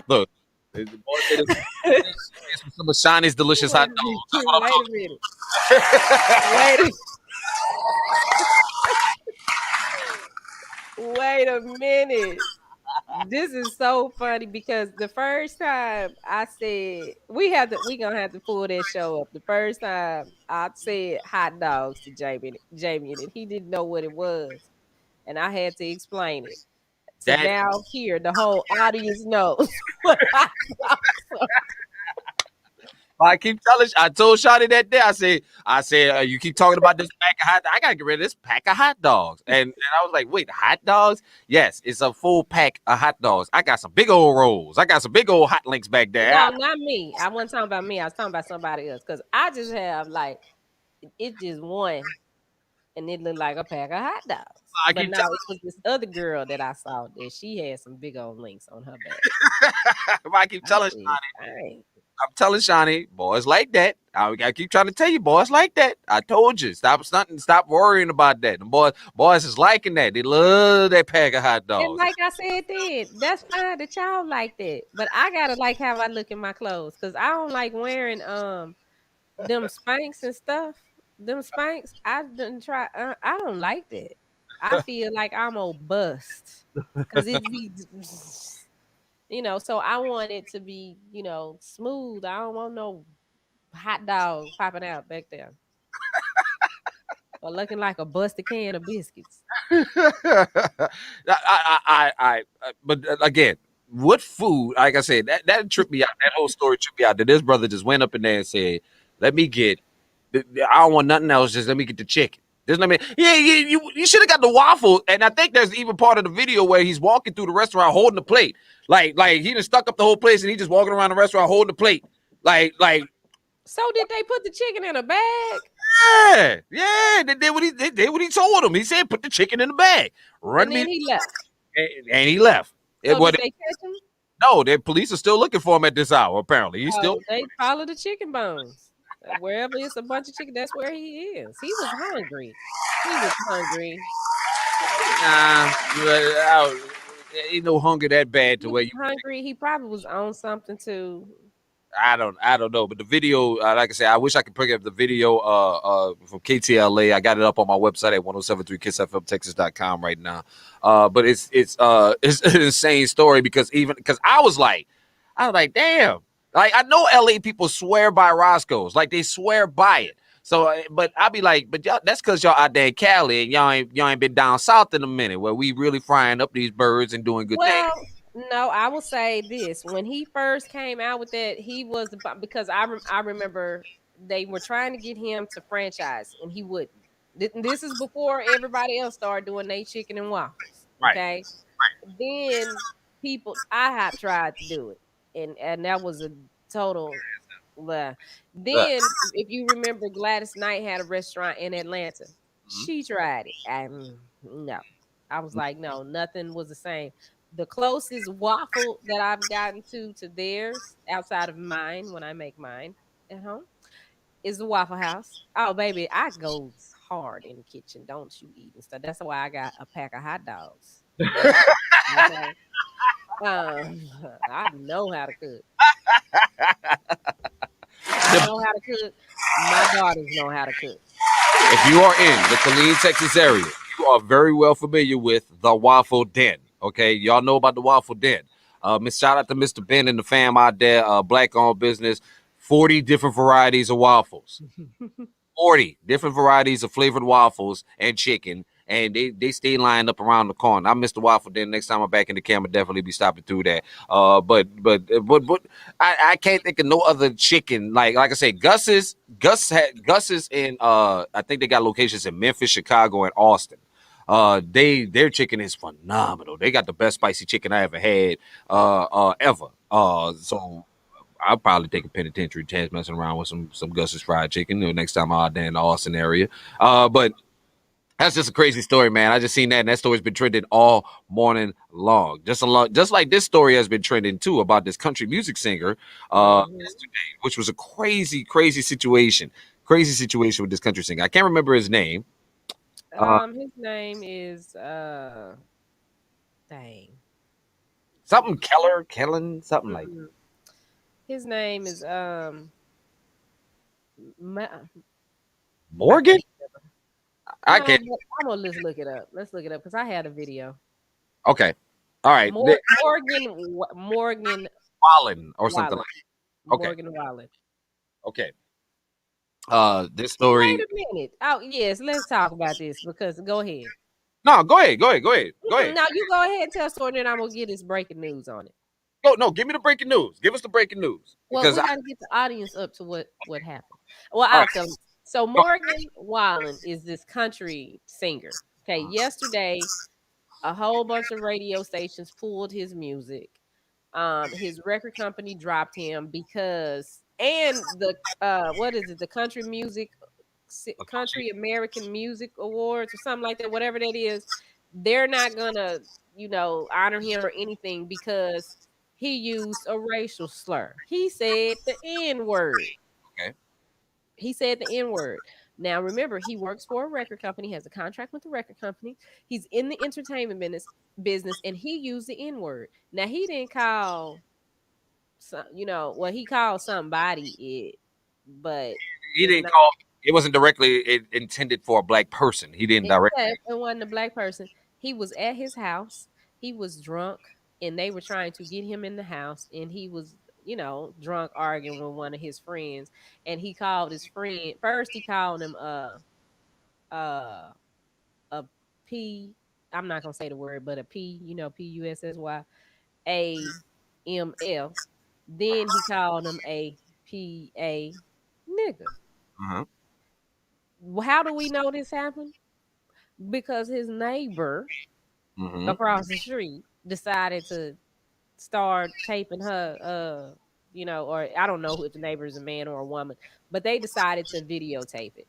Look. The boy said some of Shani's delicious hot dogs. That's what I'm Wait talking a minute. Wait Wait a minute. This is so funny because the first time I said we gonna have to pull that show up. The first time I said hot dogs to Jamie, and he didn't know what it was, and I had to explain it. So that now here the whole audience knows what hot dogs are. I keep telling. I told Shotty that day. I said, you keep talking about this pack of hot. I gotta get rid of this pack of hot dogs. And I was like, wait, hot dogs? Yes, it's a full pack of hot dogs. I got some big old rolls. I got some big old hot links back there. No, not me. I wasn't talking about me. I was talking about somebody else because I just have like it's just one. and it looked like a pack of hot dogs. I But keep no, it was this other girl that I saw that she had some big old links on her back. I keep I telling said, dang. I'm telling Shani, boys like that. I keep trying to tell you, boys like that. I told you, stop stunting, stop worrying about that. The boys is liking that. They love that pack of hot And dogs. like I said then, that's fine that y'all like that. But I gotta like how I look in my clothes. Cause I don't like wearing them Spanx and stuff. Them Spanx, I didn't try. I don't like that. I feel like I'm a bust because it be, So I want it to be, smooth. I don't want no hot dog popping out back there or looking like a busted can of biscuits. But again, what food? Like I said, that tripped me out. That whole story tripped me out. That this brother just went up in there and said, "Let me get. I don't want nothing else. Just let me get the chicken." Just let me. Yeah, you should have got the waffle. And I think there's even part of the video where he's walking through the restaurant holding the plate, like he just stuck up the whole place and he just walking around the restaurant holding the plate, like. So did they put the chicken in a bag? Yeah, they did what he told him. He said, "Put the chicken in the bag, run And me," then he left. and he left. So did they catch him? No, the police are still looking for him at this hour. Apparently, he's still. Oh, they follow the chicken bones. Wherever it's a bunch of chicken, that's where he is. He was hungry. He was hungry. Nah, ain't no hunger that bad to He where was you. hungry. He probably was on something too. I don't know, but the video, like I said, I wish I could pick up the video from KTLA. I got it up on my website at 1073kissfmtexas.com right now. But it's an insane story because I was like, damn, like I know LA people swear by Roscoe's, like they swear by it. So, but I be like, but y'all, that's because y'all out there in Cali and y'all ain't been down south in a minute where we really frying up these birds and doing good things. Well, no, I will say this: when he first came out with that, he was because I remember they were trying to get him to franchise, and he wouldn't. This is before everybody else started doing their chicken and waffles. Right. Okay, then people IHOP tried to do it, and that was a total. Blah. Look. Then, if you remember, Gladys Knight had a restaurant in Atlanta. Mhm. She tried it, and no, I was like, no, nothing was the same. The closest waffle that I've gotten to theirs outside of mine when I make mine at home is the Waffle House. Oh, baby, I goes hard in the kitchen. Don't you eat and stuff. That's why I got a pack of hot dogs there. Okay. Um, I know how to cook. I The know how to cook. My daughters know how to cook. If you are in the Killeen, Texas area, you are very well familiar with the Waffle Den. Okay, y'all know about the Waffle Den. Shout out to Mr. Ben and the fam out there, black owned business. 40 different varieties of waffles. 40 different varieties of flavored waffles and chicken. And they stay lined up around the corner. I missed the waffle den. Next time I'm back in the camera, definitely be stopping through that. But I can't think of no other chicken. Like I said, Gus's in I think they got locations in Memphis, Chicago, and Austin. Their chicken is phenomenal. They got the best spicy chicken I ever had ever. So I'll probably take a penitentiary chance messing around with some Gus's fried chicken next time I'm out there in the Austin area. But that's just a crazy story, man. I just seen that, and that story's been trending all morning long. Just like this story has been trending too about this country music singer Mhm. yesterday, which was a crazy, crazy situation. Crazy situation with this country singer. I can't remember his name. Uh, His name is dang. Something Kellen, something like Mm-mm. His name is Ma- I Morgan. can't remember. I No, can't. but I'm gonna let's look it up. Let's look it up because I had a video. Okay, all right. Morgan Wallen or something Wallen. like. Okay, Morgan Wallen. okay. This Wait story. a minute. Oh yes, let's talk about this because go ahead. No, go ahead, go ahead, go ahead, go ahead. Now you go ahead and tell story, then I'm gonna get this breaking news on it. Go, no, give me the breaking news. Give us the breaking news Well, because we I. got to get the audience up to what happened. Well, All I'll right. tell them. So Go. Morgan Wallen is this country singer. Okay, yesterday a whole bunch of radio stations pulled his music. His record company dropped him because, and the what is it? The country music. Country American Music Awards or something like that, whatever that is, they're not gonna, honor him or anything because he used a racial slur. He said the N word. Okay. He said the N word. Now remember, he works for a record company, has a contract with the record company. He's in the entertainment business, and he used the N word. Now he didn't call some, well, he called somebody it, but He it's didn't not. call. It wasn't directly intended for a black person. He didn't direct. Yeah, it wasn't a black person. He was at his house. He was drunk, and they were trying to get him in the house, and he was, drunk arguing with one of his friends. And he called his friend first. He called him uh a P. I'm not gonna say the word, but a P. PUSSYAML. Then he called him a PA nigga. Uh-huh. How do we know this happened? Because his neighbor Mm-hmm. across the street decided to start taping her, or I don't know if the neighbor is a man or a woman, but they decided to videotape it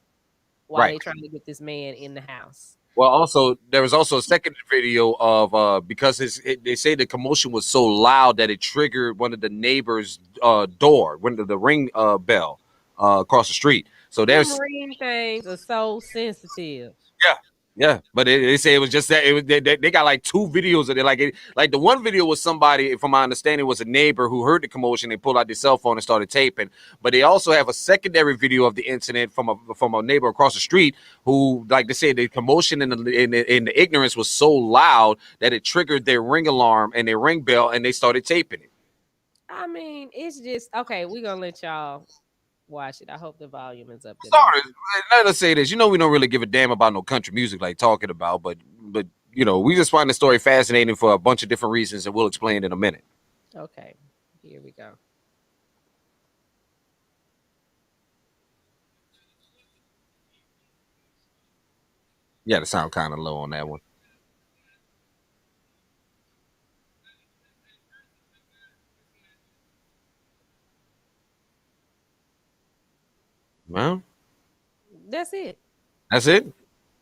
while Right. they trying to get this man in the house. Well, also there was also a second video of because they say the commotion was so loud that it triggered one of the neighbors' door, one of the ring bell across the street. So Them there's ring things are so sensitive. yeah, yeah. But they say it was just that it was they got like two videos of it. Like the one video was somebody, from my understanding, was a neighbor who heard the commotion. They pulled out their cell phone and started taping. But they also have a secondary video of the incident from a neighbor across the street who, like they say, the commotion and the ignorance was so loud that it triggered their ring alarm and their ring bell, and they started taping it. I mean, it's just okay. We're gonna let y'all watch it. I hope the volume is up good enough. Sorry, let us say this. We don't really give a damn about no country music like talking about, but we just find the story fascinating for a bunch of different reasons, and we'll explain in a minute. Okay, here we go. Yeah, the sound kind of low on that one. Well, That's it. that's it.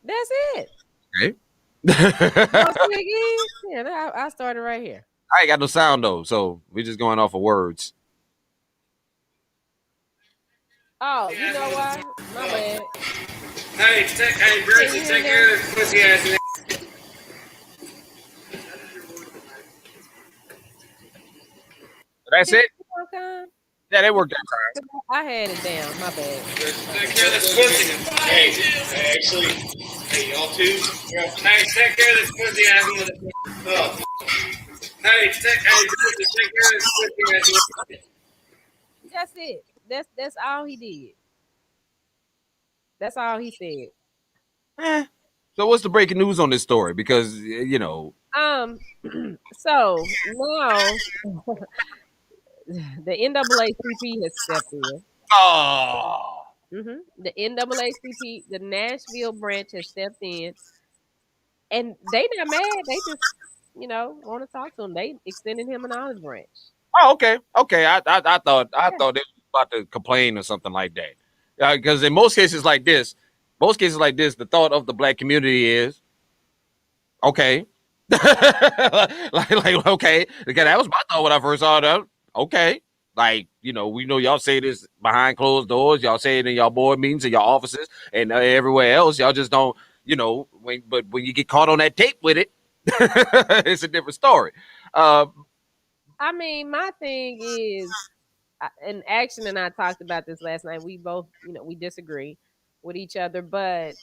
That's it. Okay. You want to I see it again? Yeah, I started right here. ain't got no sound though, so we're just going off of words. Oh, you know why? My bad. Hey, Can Brucey, you hear take care now? of this pussy ass. That's Did it. it work on? Yeah, that worked that time. 'Cause I had it down. My bad. My Take bad. care of this pussy. Hey, actually, hey, y'all too. Hey, take care of this pussy ass motherfucker. Oh. Hey, Brucey, take care of this pussy ass motherfucker. That's it. That's all he did. That's all he said. Eh. So what's the breaking news on this story? Because Um. So now the NAACP has stepped in. oh, The NAACP, the Nashville branch, has stepped in, and they not mad. They just, want to talk to him. They extended him an olive branch. okay, okay. I Yeah. thought they were about to complain or something like that. Because in most cases like this, the thought of the black community is okay. like okay, okay, that was my thought when I first saw that. Okay, like we know y'all say this behind closed doors. Y'all say it in y'all board meetings, in y'all offices, and everywhere else. Y'all just don't, but when you get caught on that tape with it, it's a different story. Uh, I mean, my thing is, and Action and I talked about this last night. We both, we disagree with each other, but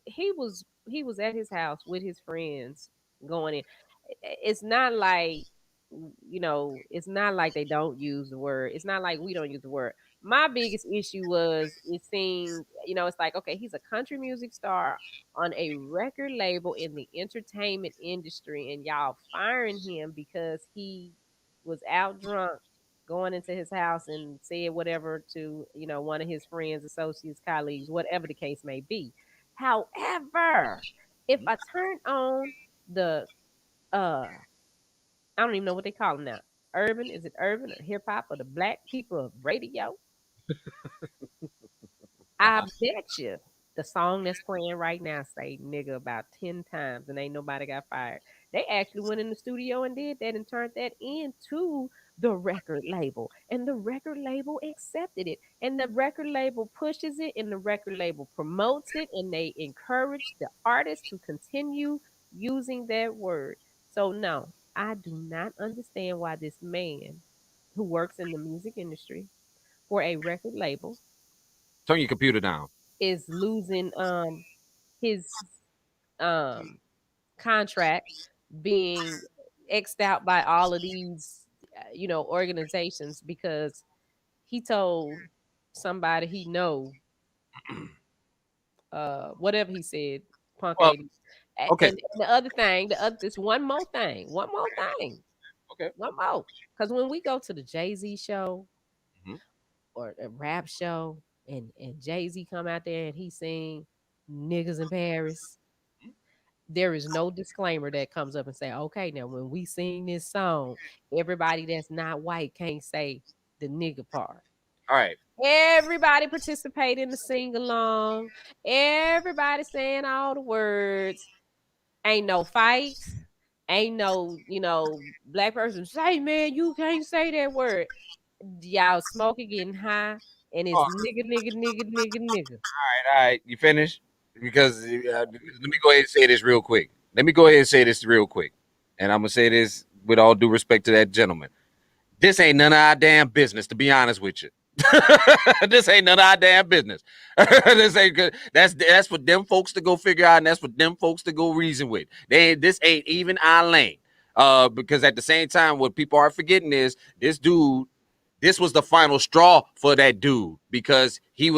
he was at his house with his friends going in. It's not like it's not like they don't use the word. It's not like we don't use the word. My biggest issue was it seemed, it's like, okay, he's a country music star on a record label in the entertainment industry, and y'all firing him because he was out drunk going into his house and said whatever to, one of his friends, associates, colleagues, whatever the case may be. However, if I turn on the I don't even know what they call them now. Urban, is it urban or hip hop or the black people of radio? I bet you the song that's playing right now say nigga about 10 times and ain't nobody got fired. They actually went in the studio and did that and turned that into the record label. And the record label accepted it. And the record label pushes it and the record label promotes it and they encourage the artist to continue using that word. So no, I do not understand why this man who works in the music industry for a record label Turn your computer down. is losing his um contract being xed out by all of these organizations because he told somebody he know whatever he said punk Well, 80s. okay. And the other thing, this one more thing, Okay. one more, because when we go to the Jay-Z show Mhm. or a rap show and Jay-Z come out there and he sing niggas in Paris, there is no disclaimer that comes up and say, okay, now when we sing this song, everybody that's not white can't say the nigga part. All right. Everybody participate in the sing along. Everybody saying all the words. Ain't no fight. Ain't no, black person say, man, you can't say that word. Y'all smoking, getting high, and it's Oh, nigga, nigga, nigga, nigga, nigga. all right. You finished? Because let me go ahead and say this real quick. Let me go ahead and say this real quick. And I'm going to say this with all due respect to that gentleman. This ain't none of our damn business, to be honest with you. This ain't none of our damn business. This ain't good. That's for them folks to go figure out, and that's for them folks to go reason with. This ain't even our lane. Because at the same time, what people are forgetting is this was the final straw for that dude because he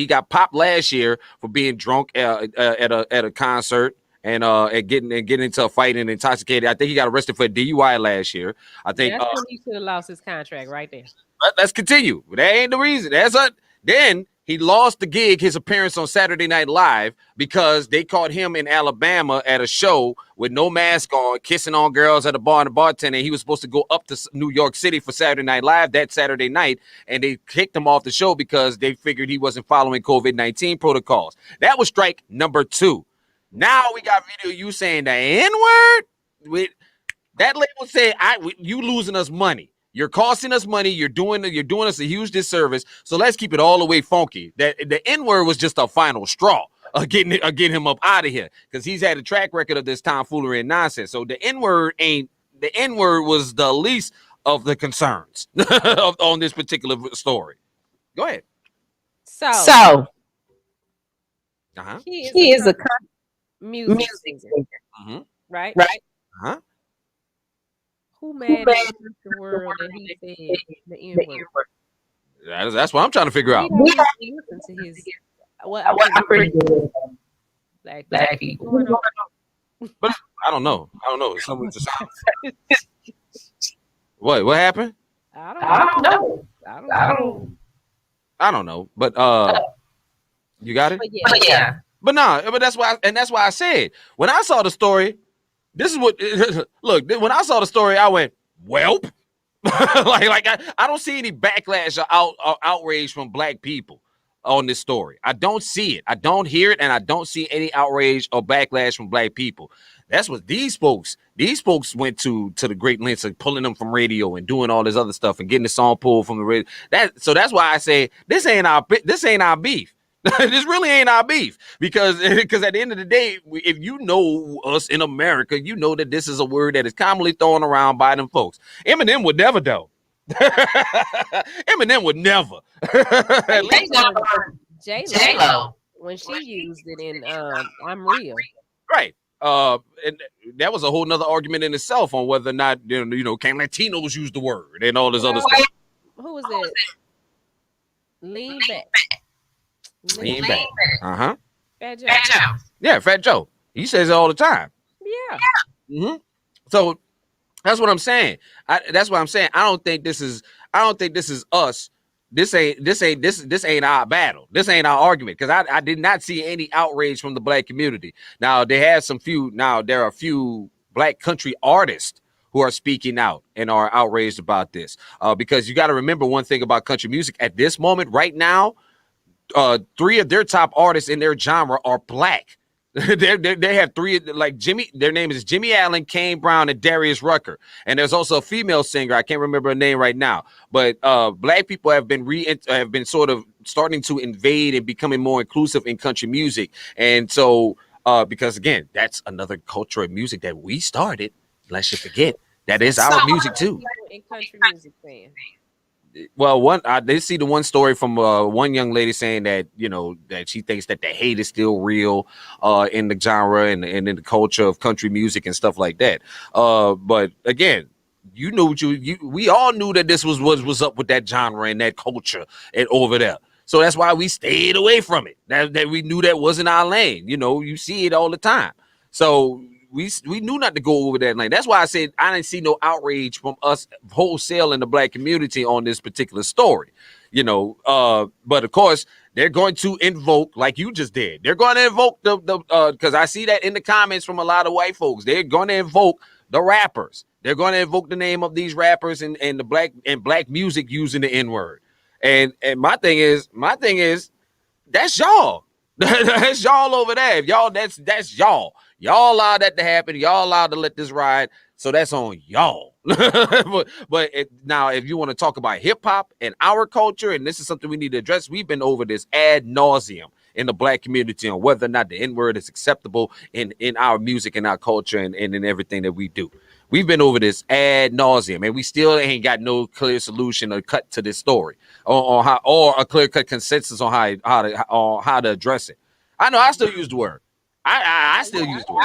got popped last year for being drunk at a concert and getting into a fight and intoxicated. I think he got arrested for a DUI last year. I think That's when he should have lost his contract right there. let's continue. That ain't the reason. Then he lost the gig, his appearance on Saturday Night Live, because they caught him in Alabama at a show with no mask on, kissing on girls at a bar and a bartender. He was supposed to go up to New York City for Saturday Night Live that Saturday night, and they kicked him off the show because they figured he wasn't following COVID-19 protocols. That was strike number 2. Now we got video you saying the N-word. With that label said, you losing us money. You're costing us money. You're doing us a huge disservice. So let's keep it all the way funky. That the N-word was just a final straw getting him up out of here because he's had a track record of this tomfoolery and nonsense. So the N-word was the least of the concerns on this particular story. Go ahead. So Uh-huh. he is a music singer, Mm-hmm. right? Uh-huh. Who mad at the world that he said the N-word? That's what I'm trying to figure out. We don't even listen to his. Well, I'm pretty good. Black people. But I don't know. Something to sound. What happened? I don't know. I don't know. But you got it? But yeah. But that's why I said when I saw the story, this is what look, when I saw the story, I went, welp. I don't see any backlash or outrage from black people on this story. I don't see it. I don't hear it, and I don't see any outrage or backlash from black people. That's what these folks went to the great lengths of pulling them from radio and doing all this other stuff and getting the song pulled from the radio. That's why I say this ain't our beef. This really ain't our beef because at the end of the day, if you know us in America, you know that this is a word that is commonly thrown around by them folks. Eminem would never though. Eminem would never. J-Lo when she used it in I'm Real. Right. And that was a whole nother argument in itself on whether or not can Latinos use the word and all this other stuff. Who was it? Lean back. Lean back. Uh-huh. Fat Joe. Yeah, Fat Joe. He says it all the time. Yeah. Mm-hmm. So that's what I'm saying. That's what I'm saying. I don't think this is us. This ain't our battle. This ain't our argument because I did not see any outrage from the black community. Now there are a few black country artists who are speaking out and are outraged about this. Because you got to remember one thing about country music at this moment right now. three of their top artists in their genre are black. They have three, like Jimmy. Their name is Jimmy Allen, Kane Brown, and Darius Rucker. And there's also a female singer. I can't remember her name right now. But black people have been sort of starting to invade and becoming more inclusive in country music. And so, because again, that's another culture of music that we started. Lest you forget, that is our music too. In country music fan. Well, I did see the one story from one young lady saying that, you know, that she thinks that the hate is still real in the genre and in the culture of country music and stuff like that. But again, you knew we all knew that this was up with that genre and that culture and over there. So that's why we stayed away from it. That we knew that wasn't our lane. You know, you see it all the time. So we knew not to go over that lane. That's why I said I didn't see no outrage from us wholesale in the black community on this particular story, you know. But of course, they're going to invoke, like you just did. They're going to invoke the because I see that in the comments from a lot of white folks. They're going to invoke the rappers. They're going to invoke the name of these rappers and the black music using the N-word. And my thing is, that's y'all. That's y'all over there. If y'all, that's y'all. Y'all allowed that to happen. Y'all allowed to let this ride. So that's on y'all. but now, if you want to talk about hip hop and our culture, and this is something we need to address, we've been over this ad nauseum in the black community on whether or not the N-word is acceptable in our music and our culture and in everything that we do. We've been over this ad nauseum, and we still ain't got no clear solution or cut to this story, or how, or a clear cut consensus on how to address it. I know I still use the word. I still use the word.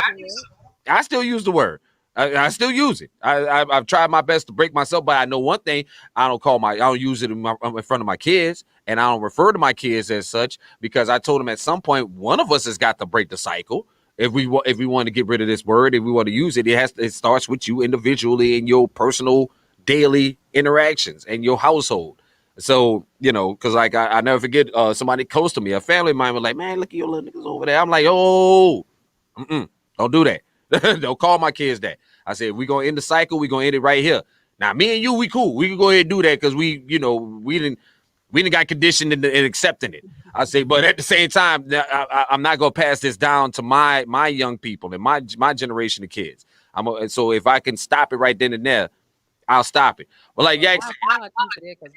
I still use the word. I still use it. I've tried my best to break myself, but I know one thing: I don't use it in front of my kids, and I don't refer to my kids as such because I told them at some point one of us has got to break the cycle. If we want to get rid of this word, if we want to use it, it starts with you individually in your personal daily interactions and your household. So, you know, because like I never forget somebody close to me, a family of mine was like, man, look at your little niggas over there. I'm like, oh, don't do that. Don't call my kids that. I said, we're going to end the cycle. We're going to end it right here. Now, me and you, we cool. We can go ahead and do that because we didn't got conditioned in accepting it. I say, but at the same time, I'm not gonna pass this down to my young people and my generation of kids. So if I can stop it right then and there, I'll stop it. But like, yeah, because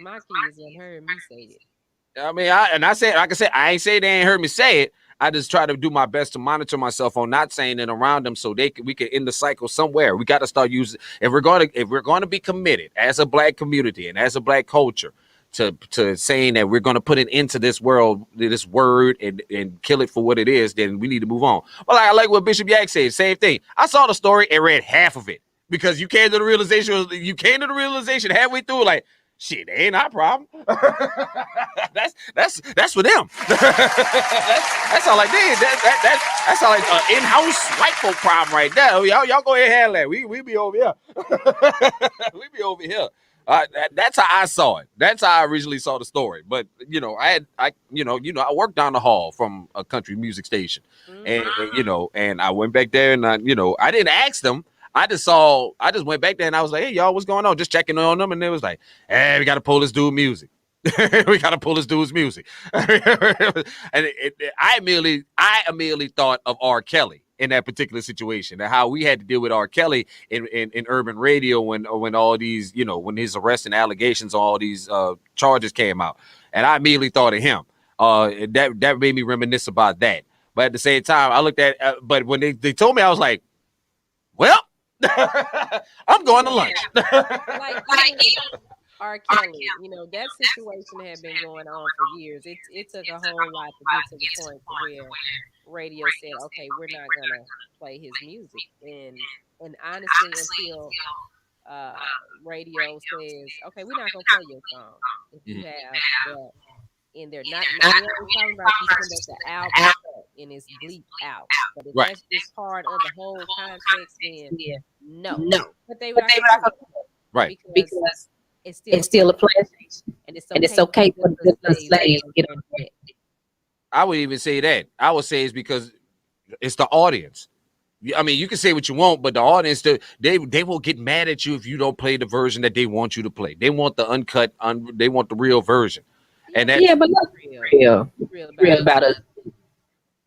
my kids ain't heard me say it. I mean, I ain't say they ain't heard me say it. I just try to do my best to monitor myself on not saying it around them, so we can end the cycle somewhere. We got to start using. If we're going to be committed as a black community and as a black culture to saying that we're going to put it into this world, this word, and kill it for what it is, then we need to move on. Well, I like what Bishop Yak said. Same thing. I saw the story and read half of it because you came to the realization halfway through, like, shit, that ain't our problem. that's for them. that's all like that's all like in-house white folk problem right there. Y'all go ahead and handle that. We be over here. We be over here. That's how I saw it. That's how I originally saw the story. But you know, I worked down the hall from a country music station, and I went back there and I didn't ask them. I just went back there and I was like, hey y'all, what's going on? Just checking on them, and it was like, hey, we got to pull this dude music. We got to pull this dude's music. And I immediately thought of R. Kelly in that particular situation and how we had to deal with R. Kelly in urban radio when all these, when his arrest and allegations on all these charges came out. And I immediately thought of him. That made me reminisce about that. But at the same time, I looked at, but when they told me, I was like, well, I'm going to lunch. R. Kelly, that situation had been going on for years. It took a whole lot to get to the point where radio said, okay, we're not gonna play his music. And honestly, until radio says, okay, we're not gonna play your song if you have that in there. Not talking about you send the album cut and it's bleeped out. But if that's just part of the whole context, then no. But they were not gonna do it. Right. Because it's still a PlayStation, and it's okay for the slaves to get on that. I would even say that. I would say it's because it's the audience. I mean, you can say what you want, but the audience, they will get mad at you if you don't play the version that they want you to play. They want the uncut, they want the real version. Yeah, And but that let's Yeah, but be let's real. be real. Be real about Real us. about us.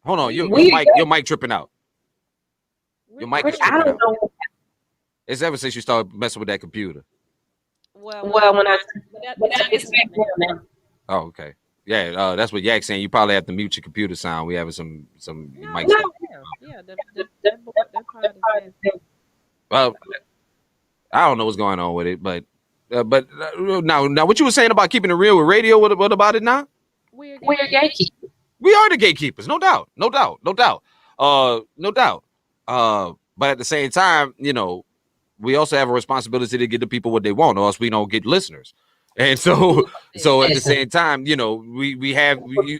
hold on, We your mic tripping out. Your mic is we're I tripping don't out. know. It's ever since you started messing with that computer. well when I Well, when I but that, but it's back it's now back now. there now. Oh, okay. Yeah, that's what Yak's saying. You probably have to mute your computer sound. We having some No, mic it's No, stuff. back now. Yeah, that part is back. Well, I don't know what's going on with it, but now what you were saying about keeping it real with radio? What about it now? We're we're gatekeepers. gatekeepers. We are the gatekeepers, no doubt, no doubt, no doubt, no doubt. But at the same time, we also have a responsibility to get the people what they want, or else we don't get listeners. And so at the Listen, same time,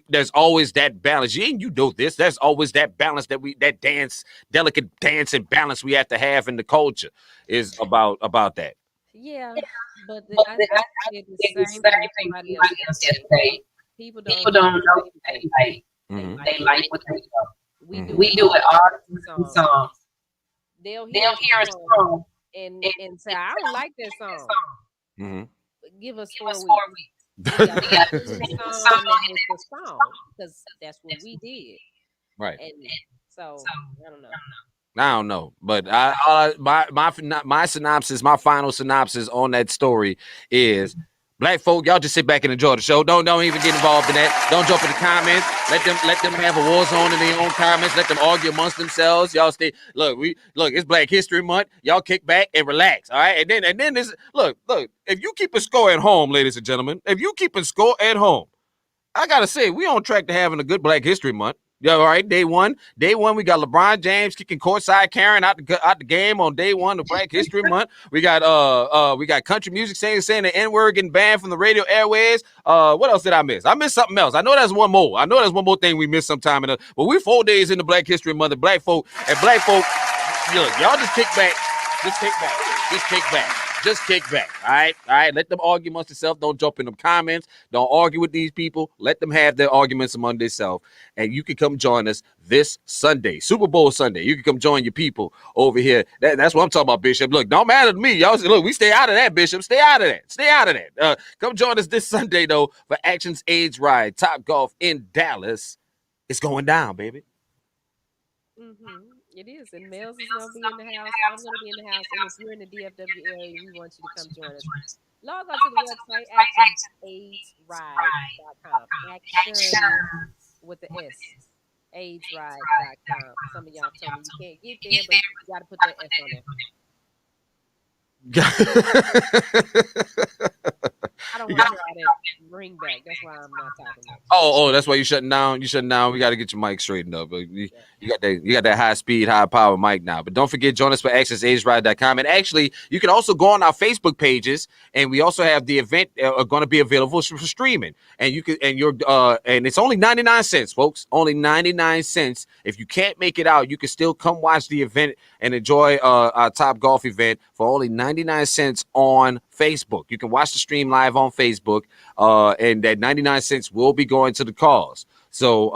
there's always that balance. You know this. There's always that balance that delicate dance and balance we have to have in the culture is about that. Yeah, but but I said the it's the same same thing thing somebody else somebody else yesterday. yesterday. People don't People know don't what know they what they like. like. They Mm-hmm. like They what like they what they know. know. We Mm-hmm. do We it do all it all the the songs. songs. They'll hear They'll a hear a song song and say, "I don't like that song." Mm-hmm. Give us give us 4 weeks. 4 weeks. We got We to got to sing the sing the song song and that was the song because that's what we did. Right. And so I don't know. I don't know, but my synopsis, my final synopsis on that story is: Black folk, y'all just sit back and enjoy the show. Don't even get involved in that. Don't jump in the comments. Let them have a war zone in their own comments. Let them argue amongst themselves. Y'all stay. Look, it's Black History Month. Y'all kick back and relax. All right, and then this. Look. If you keep a score at home, ladies and gentlemen, if you keep a score at home, I gotta say, we on track to having a good Black History Month. Yeah, all right. Day one, we got LeBron James kicking courtside, carrying out the game on day one of Black History Month. We got country music saying the N word getting banned from the radio airways. What else did I miss? I missed something else. I know there's one more. Thing we missed sometime but we 4 days into Black History Month. And black folk, look, y'all just kick back, just kick back, just kick back. Just kick back, all right. Let them argue amongst themselves. Don't jump in them comments. Don't argue with these people. Let them have their arguments among themselves. And you can come join us this Sunday, Super Bowl Sunday. You can come join your people over here. That's what I'm talking about, Bishop. Look, don't matter to me. Y'all look, we stay out of that, Bishop. Stay out of that. Stay out of that. Come join us this Sunday though for Actions AIDS Ride, Top Golf in Dallas. It's going down, baby. It is, and Melz is gonna be in the house. I'm gonna be in the house, and if you're in the DFW area, we want you to come join us. Log on to the website actionaidsride.com. Action with the S. aidsride.com. Some of y'all told me you can't get there, but you got to put that S on there. I don't want to hear all that ring back. That's why I'm not talking much. Oh, that's why you shutting down. You shutting down. We got to get your mic straightened up. You got that high speed, high power mic now. But don't forget, join us for actionaidsride.com. And actually, you can also go on our Facebook pages, and we also have the event going to be available for streaming. And you can and it's only 99 cents, folks. Only 99 cents. If you can't make it out, you can still come watch the event and enjoy our Top Golf event for only 99 cents on Facebook. You can watch the stream live on Facebook, and that 99 cents will be going to the cause. So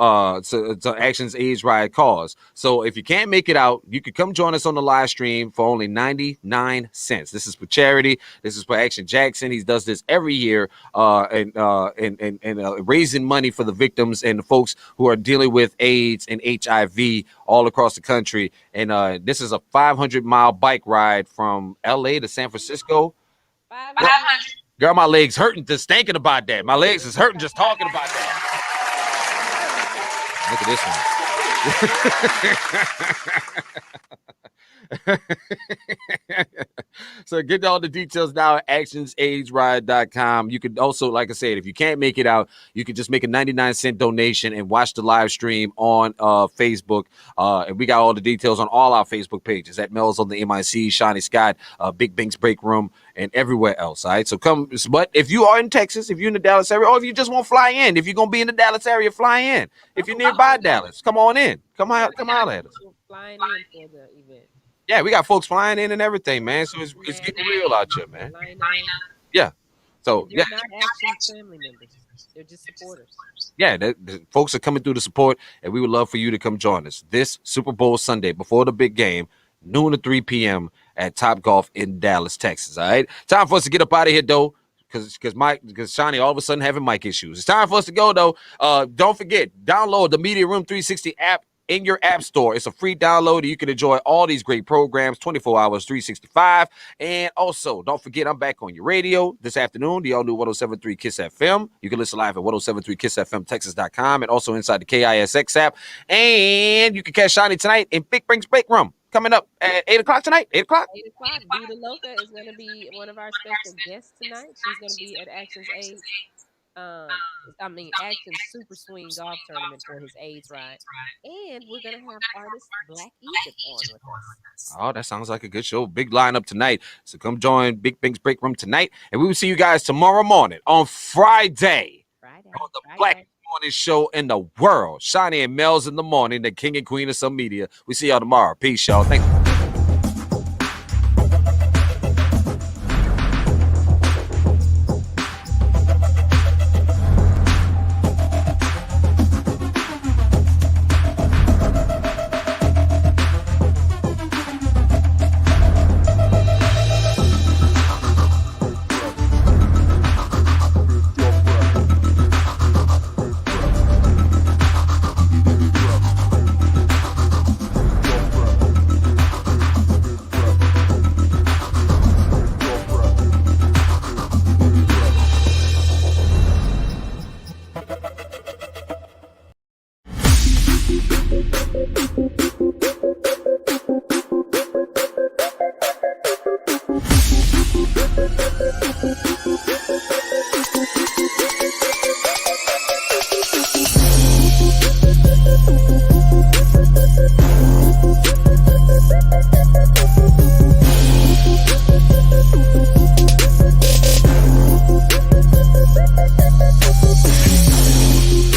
to Actions AIDS Ride cause. So if you can't make it out, you can come join us on the live stream for only 99 cents. This is for charity. This is for Action Jackson. He does this every year, and raising money for the victims and the folks who are dealing with AIDS and HIV all across the country. And this is a 500-mile bike ride from LA to San Francisco. 500. Girl, my legs hurting just thinking about that. My legs is hurting just talking about that. Look at this one. So get all the details now at actionaidsride.com. You could also, like I said, if you can't make it out, you can just make a 99-cent donation and watch the live stream on Facebook. And we got all the details on all our Facebook pages at Melz on the MIC, Shani Scott, Big Bink's Break Room, and everywhere else. All right. So come. But if you are in Texas, if you're in the Dallas area, or if you just want to fly in, if you're going to be in the Dallas area, fly in. If you're nearby Dallas, come on in. Come out at us. Flying in for the event. Yeah, we got folks flying in and everything, man. So it's getting real out here, man. Yeah. So they're not Action's family members. They're just supporters. Yeah, the folks are coming through to support, and we would love for you to come join us this Super Bowl Sunday before the big game, noon to 3 p.m. at Top Golf in Dallas, Texas. All right. Time for us to get up out of here, though. because Shani all of a sudden having mic issues. It's time for us to go though. Don't forget, download the Media Room 360 app in your app store. It's a free download. You can enjoy all these great programs 24 hours, 365. And also, don't forget, I'm back on your radio this afternoon, the all-new 107.3 KISS FM. You can listen live at 107.3KISSFMTexas.com and also inside the KISX app. And you can catch Shani tonight in Big Brink's Break Room. Coming up at 8 o'clock tonight. 8 o'clock. 8 o'clock. Buddha Loca is going to be one of our special guests tonight. She's going to be at Actions 8. Action Super Swing Golf Tournament for his AIDS ride. And we're going to have artist Black Egypt on with us. Oh, that sounds like a good show. Big lineup tonight. So come join Big Pink's Break Room tonight. And we will see you guys tomorrow morning on Friday. On the Black Morning Show in the world. Shani and Melz in the morning, the king and queen of some media. We see y'all tomorrow. Peace, y'all. Thank you.